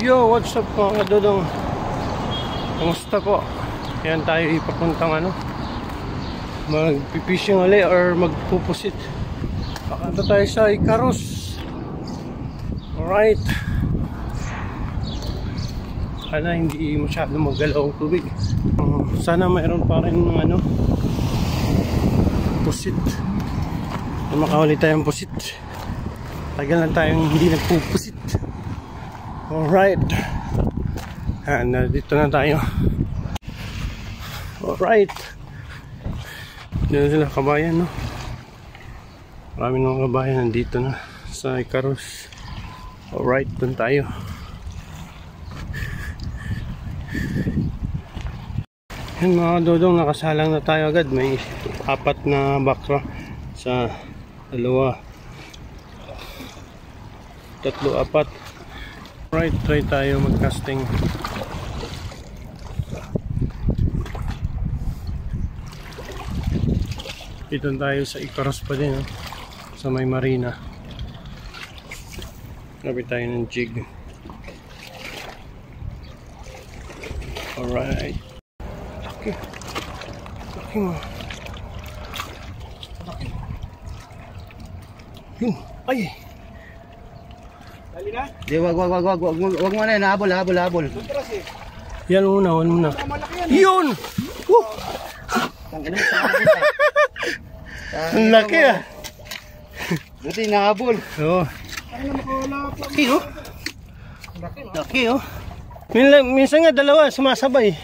Yo, what's up mga kadodong? Kamusta po? Yan tayo ipapuntang magpipishing ulit or magpupusit. Pakanta tayo sa Icarus. Alright. Sana hindi masyado maggalaw ang tubig. Sana mayroon pa rin ng pusit. Makahuli tayong pusit. Tagal na tayong hindi nagpupusit. Alright. Dito na tayo. Alright. Dito sila kabayan, no? Maraming mga kabayan nandito na sa Icarus. Alright, dun tayo. Yan mga dodong, nakasalang na tayo agad. May 4 na bakra sa 2, 3, 4. Right, try tayo mag-casting. Dito tayo sa Icarus pa din, sa may marina. Lapit tayo ng jig. Alright. Laki mo. Yun. Ay. Dali na? Di, wag mo na yun. Habol. Yan muna. Yun! Ang laki Buti nahabol. Oo. Laki oh. Minsan nga dalawa sumasabay.